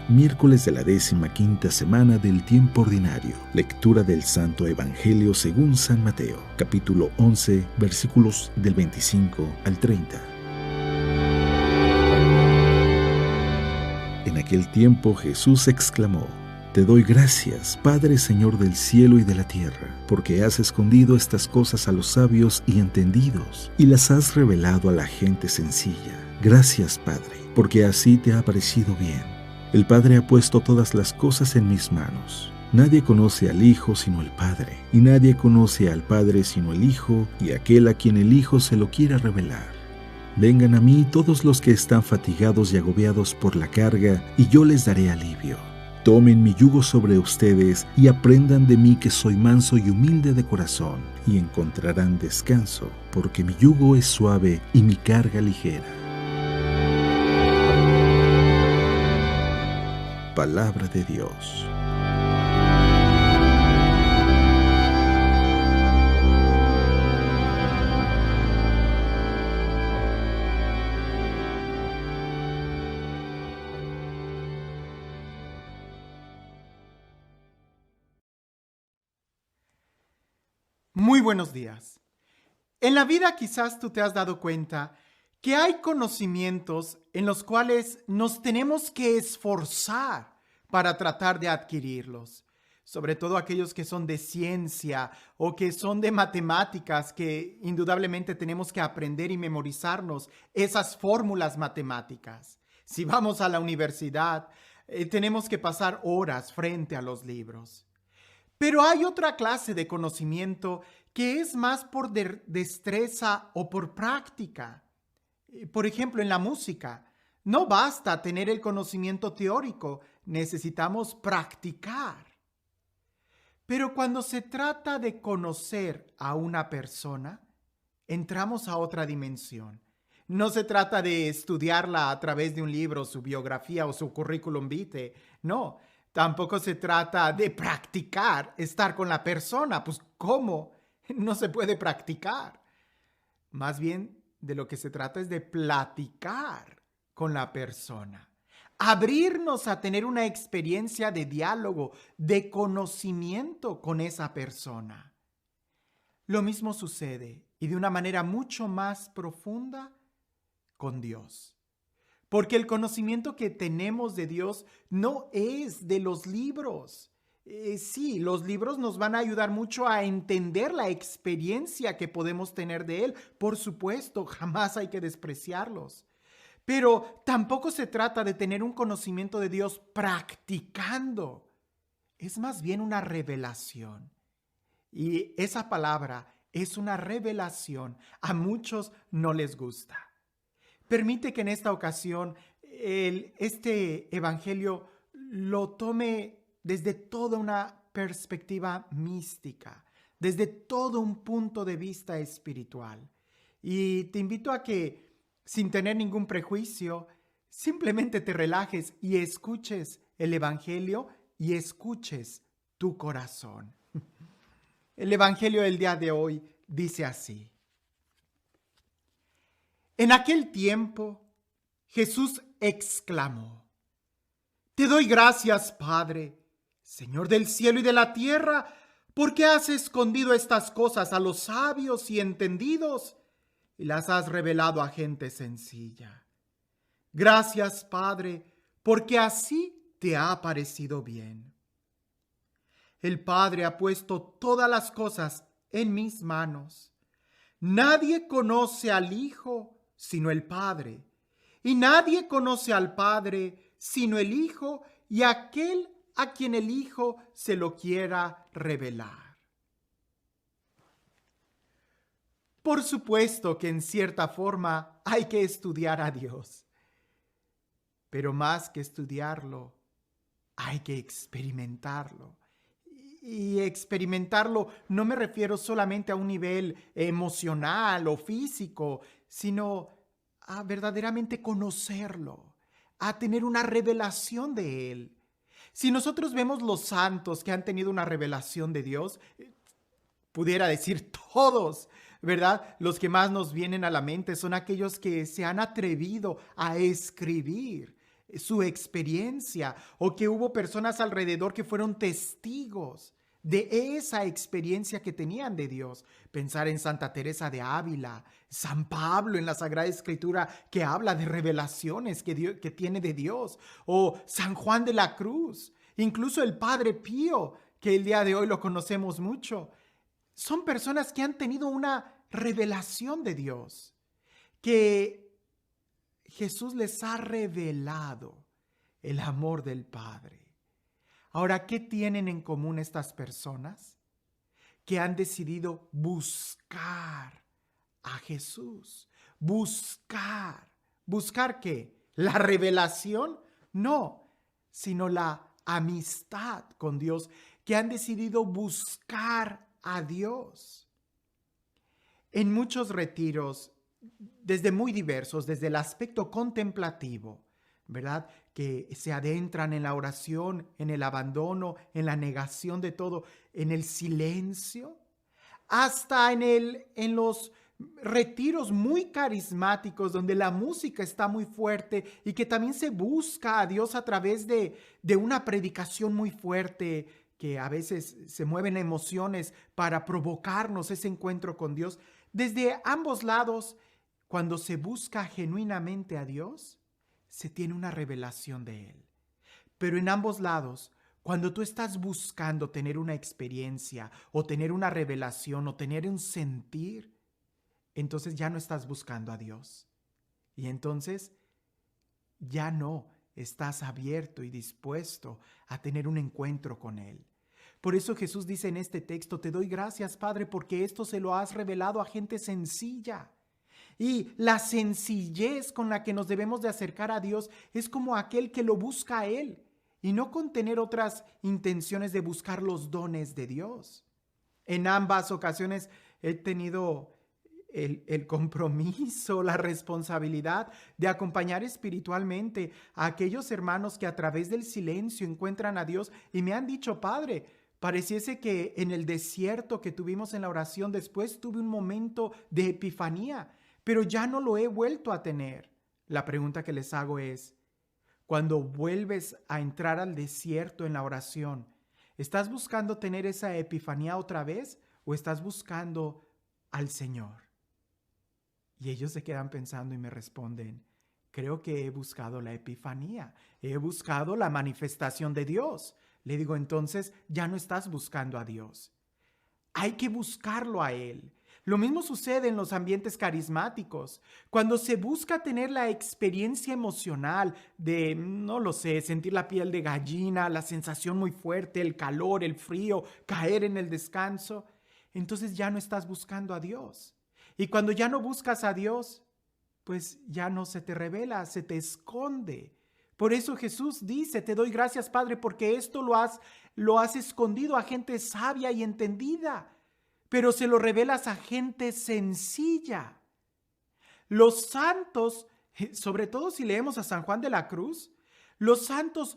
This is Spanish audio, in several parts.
miércoles de la 15ª semana del tiempo ordinario. Lectura del Santo Evangelio según San Mateo, capítulo 11, versículos del 25 al 30. En aquel tiempo Jesús exclamó: Te doy gracias, Padre, Señor del cielo y de la tierra, porque has escondido estas cosas a los sabios y entendidos, y las has revelado a la gente sencilla. Gracias, Padre, porque así te ha parecido bien. El Padre ha puesto todas las cosas en mis manos. Nadie conoce al Hijo sino el Padre, y nadie conoce al Padre sino el Hijo, y aquel a quien el Hijo se lo quiera revelar. Vengan a mí todos los que están fatigados y agobiados por la carga, y yo les daré alivio. Tomen mi yugo sobre ustedes y aprendan de mí, que soy manso y humilde de corazón, y encontrarán descanso, porque mi yugo es suave y mi carga ligera. Palabra de Dios. Muy buenos días. En la vida quizás tú te has dado cuenta que hay conocimientos en los cuales nos tenemos que esforzar para tratar de adquirirlos, sobre todo aquellos que son de ciencia o que son de matemáticas, que indudablemente tenemos que aprender y memorizarnos esas fórmulas matemáticas. Si vamos a la universidad, tenemos que pasar horas frente a los libros. Pero hay otra clase de conocimiento que es más por destreza o por práctica. Por ejemplo, en la música, no basta tener el conocimiento teórico, necesitamos practicar. Pero cuando se trata de conocer a una persona, entramos a otra dimensión. No se trata de estudiarla a través de un libro, su biografía o su currículum vitae, no. Tampoco se trata de practicar estar con la persona. Pues, ¿cómo? No se puede practicar. Más bien, de lo que se trata es de platicar con la persona. Abrirnos a tener una experiencia de diálogo, de conocimiento con esa persona. Lo mismo sucede, y de una manera mucho más profunda, con Dios. Porque el conocimiento que tenemos de Dios no es de los libros. Sí, los libros nos van a ayudar mucho a entender la experiencia que podemos tener de Él. Por supuesto, jamás hay que despreciarlos. Pero tampoco se trata de tener un conocimiento de Dios practicando. Es más bien una revelación. Y esa palabra es una revelación. A muchos no les gusta. Permite que en esta ocasión este evangelio lo tome desde toda una perspectiva mística, desde todo un punto de vista espiritual. Y te invito a que, sin tener ningún prejuicio, simplemente te relajes y escuches el evangelio y escuches tu corazón. El evangelio del día de hoy dice así. En aquel tiempo, Jesús exclamó: Te doy gracias, Padre, Señor del cielo y de la tierra, porque has escondido estas cosas a los sabios y entendidos y las has revelado a gente sencilla. Gracias, Padre, porque así te ha parecido bien. El Padre ha puesto todas las cosas en mis manos. Nadie conoce al Hijo sino el Padre, y nadie conoce al Padre sino el Hijo y aquel a quien el Hijo se lo quiera revelar. Por supuesto que en cierta forma hay que estudiar a Dios, pero más que estudiarlo, hay que experimentarlo. Y experimentarlo no me refiero solamente a un nivel emocional o físico, sino a verdaderamente conocerlo, a tener una revelación de Él. Si nosotros vemos los santos que han tenido una revelación de Dios, pudiera decir todos, ¿verdad? Los que más nos vienen a la mente son aquellos que se han atrevido a escribir su experiencia, o que hubo personas alrededor que fueron testigos de esa experiencia que tenían de Dios. Pensar en Santa Teresa de Ávila, San Pablo en la Sagrada Escritura que habla de revelaciones que tiene de Dios, o San Juan de la Cruz, incluso el Padre Pío, que el día de hoy lo conocemos mucho. Son personas que han tenido una revelación de Dios, que Jesús les ha revelado el amor del Padre. Ahora, ¿qué tienen en común estas personas? Que han decidido buscar a Jesús. Buscar. ¿Buscar qué? ¿La revelación? No, sino la amistad con Dios, que han decidido buscar a Dios. En muchos retiros, desde muy diversos, desde el aspecto contemplativo, ¿verdad? Que se adentran en la oración, en el abandono, en la negación de todo, en el silencio, hasta en los retiros muy carismáticos donde la música está muy fuerte y que también se busca a Dios a través de una predicación muy fuerte, que a veces se mueven emociones para provocarnos ese encuentro con Dios. Desde ambos lados, cuando se busca genuinamente a Dios, se tiene una revelación de Él. Pero en ambos lados, cuando tú estás buscando tener una experiencia o tener una revelación o tener un sentir, entonces ya no estás buscando a Dios. Y entonces ya no estás abierto y dispuesto a tener un encuentro con Él. Por eso Jesús dice en este texto: te doy gracias, Padre, porque esto se lo has revelado a gente sencilla. Y la sencillez con la que nos debemos de acercar a Dios es como aquel que lo busca a Él, y no con tener otras intenciones de buscar los dones de Dios. En ambas ocasiones he tenido el compromiso, la responsabilidad de acompañar espiritualmente a aquellos hermanos que a través del silencio encuentran a Dios y me han dicho: Padre, pareciese que en el desierto que tuvimos en la oración después tuve un momento de epifanía, pero ya no lo he vuelto a tener. La pregunta que les hago es: cuando vuelves a entrar al desierto en la oración, ¿estás buscando tener esa epifanía otra vez o estás buscando al Señor? Y ellos se quedan pensando y me responden: creo que he buscado la epifanía, he buscado la manifestación de Dios. Le digo: entonces ya no estás buscando a Dios. Hay que buscarlo a Él. Lo mismo sucede en los ambientes carismáticos. Cuando se busca tener la experiencia emocional de, no lo sé, sentir la piel de gallina, la sensación muy fuerte, el calor, el frío, caer en el descanso, entonces ya no estás buscando a Dios. Y cuando ya no buscas a Dios, pues ya no se te revela, se te esconde. Por eso Jesús dice: te doy gracias, Padre, porque esto lo has escondido a gente sabia y entendida, pero se lo revelas a gente sencilla. Los santos, sobre todo si leemos a San Juan de la Cruz, los santos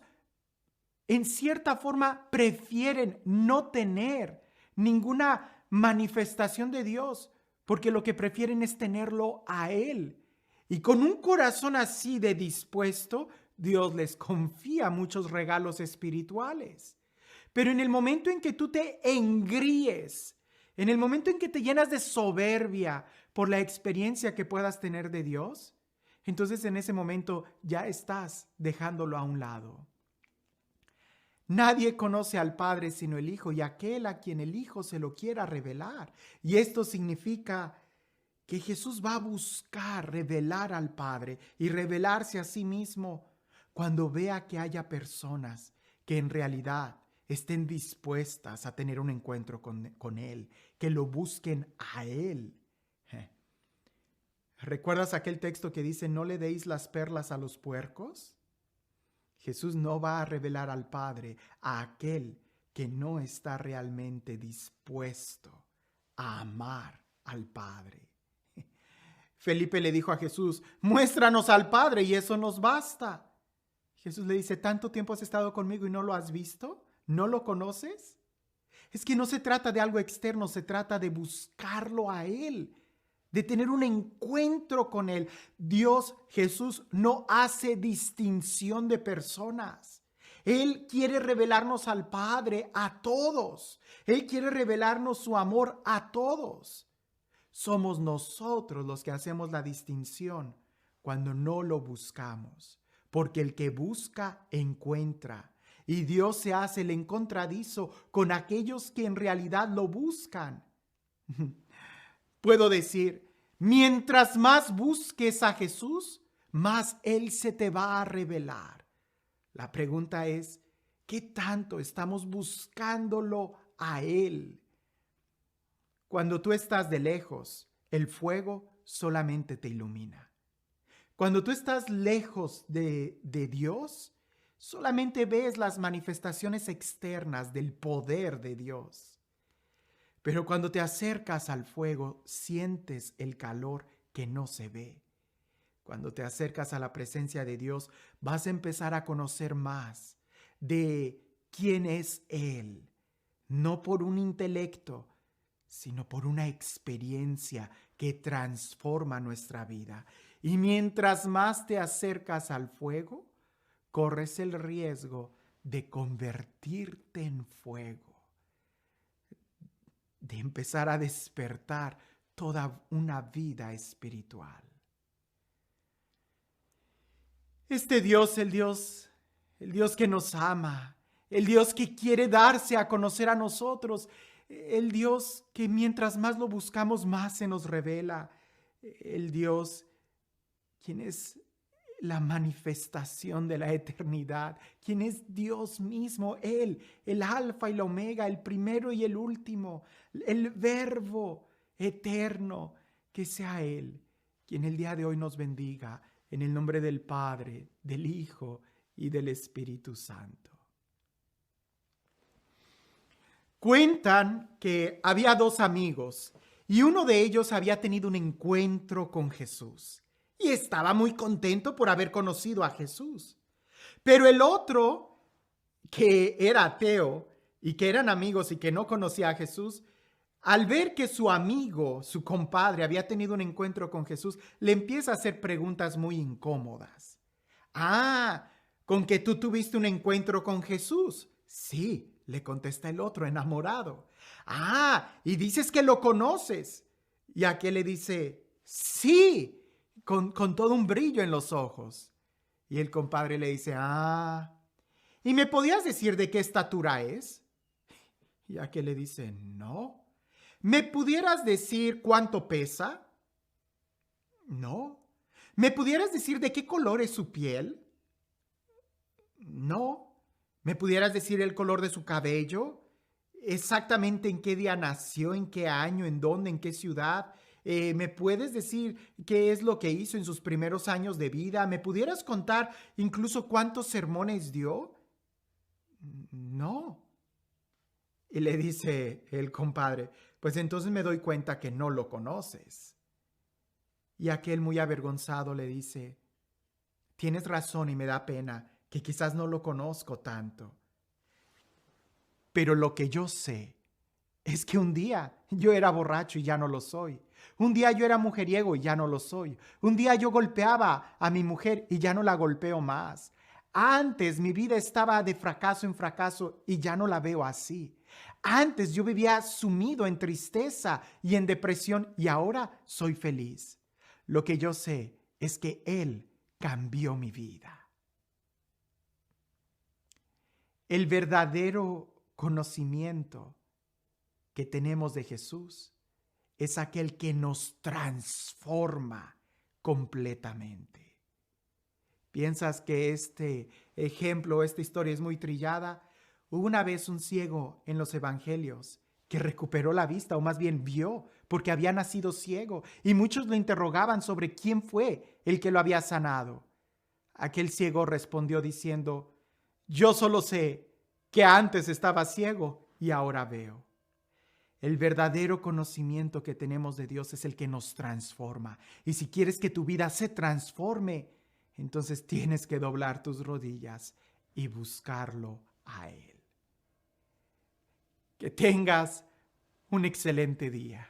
en cierta forma prefieren no tener ninguna manifestación de Dios, porque lo que prefieren es tenerlo a Él. Y con un corazón así de dispuesto, Dios les confía muchos regalos espirituales. Pero en el momento en que tú te engríes, en el momento en que te llenas de soberbia por la experiencia que puedas tener de Dios, entonces en ese momento ya estás dejándolo a un lado. Nadie conoce al Padre sino el Hijo, y aquel a quien el Hijo se lo quiera revelar. Y esto significa que Jesús va a buscar revelar al Padre y revelarse a sí mismo cuando vea que haya personas que en realidad estén dispuestas a tener un encuentro con Él, que lo busquen a Él. ¿Recuerdas aquel texto que dice: no le deis las perlas a los puercos? Jesús no va a revelar al Padre a aquel que no está realmente dispuesto a amar al Padre. Felipe le dijo a Jesús: muéstranos al Padre y eso nos basta. Jesús le dice: ¿tanto tiempo has estado conmigo y no lo has visto? ¿No lo conoces? Es que no se trata de algo externo, se trata de buscarlo a Él. de tener un encuentro con Él. Dios, Jesús, no hace distinción de personas. Él quiere revelarnos al Padre a todos. Él quiere revelarnos su amor a todos. Somos nosotros los que hacemos la distinción cuando no lo buscamos, porque el que busca encuentra. Y Dios se hace el encontradizo con aquellos que en realidad lo buscan. Puedo decir, mientras más busques a Jesús, más Él se te va a revelar. La pregunta es, ¿qué tanto estamos buscándolo a Él? Cuando tú estás de lejos, el fuego solamente te ilumina. Cuando tú estás lejos de Dios, solamente ves las manifestaciones externas del poder de Dios. Pero cuando te acercas al fuego, sientes el calor que no se ve. Cuando te acercas a la presencia de Dios, vas a empezar a conocer más de quién es Él, no por un intelecto, sino por una experiencia que transforma nuestra vida. Y mientras más te acercas al fuego, corres el riesgo de convertirte en fuego, de empezar a despertar toda una vida espiritual. Este Dios, el Dios que nos ama, el Dios que quiere darse a conocer a nosotros, el Dios que mientras más lo buscamos, más se nos revela, el Dios quien es la manifestación de la eternidad, quien es Dios mismo, Él, el alfa y la omega, el primero y el último, el verbo eterno, que sea Él quien el día de hoy nos bendiga en el nombre del Padre, del Hijo y del Espíritu Santo. Cuentan que había dos amigos y uno de ellos había tenido un encuentro con Jesús y estaba muy contento por haber conocido a Jesús. Pero el otro, que era ateo y que eran amigos y que no conocía a Jesús, al ver que su amigo, su compadre, había tenido un encuentro con Jesús, le empieza a hacer preguntas muy incómodas. Ah, ¿con que tú tuviste un encuentro con Jesús? Sí, le contesta el otro, enamorado. Ah, y dices que lo conoces. Y aquel le dice, sí, con todo un brillo en los ojos. Y el compadre le dice, ¿y me podías decir de qué estatura es? Y aquel le dice, no. ¿Me pudieras decir cuánto pesa? No. ¿Me pudieras decir de qué color es su piel? No. ¿Me pudieras decir el color de su cabello? ¿Exactamente en qué día nació? ¿En qué año? ¿En dónde? ¿En qué ciudad? ¿Me puedes decir qué es lo que hizo en sus primeros años de vida? ¿Me pudieras contar incluso cuántos sermones dio? No. Y le dice el compadre, pues entonces me doy cuenta que no lo conoces. Y aquel muy avergonzado le dice, tienes razón y me da pena que quizás no lo conozco tanto. Pero lo que yo sé es que un día yo era borracho y ya no lo soy. Un día yo era mujeriego y ya no lo soy. Un día yo golpeaba a mi mujer y ya no la golpeo más. Antes mi vida estaba de fracaso en fracaso y ya no la veo así. Antes yo vivía sumido en tristeza y en depresión y ahora soy feliz. Lo que yo sé es que Él cambió mi vida. El verdadero conocimiento que tenemos de Jesús es aquel que nos transforma completamente. ¿Piensas que este ejemplo, esta historia es muy trillada? Hubo una vez un ciego en los evangelios que recuperó la vista, o más bien vio, porque había nacido ciego, y muchos lo interrogaban sobre quién fue el que lo había sanado. Aquel ciego respondió diciendo, yo solo sé que antes estaba ciego y ahora veo. El verdadero conocimiento que tenemos de Dios es el que nos transforma. Y si quieres que tu vida se transforme, entonces tienes que doblar tus rodillas y buscarlo a Él. Que tengas un excelente día.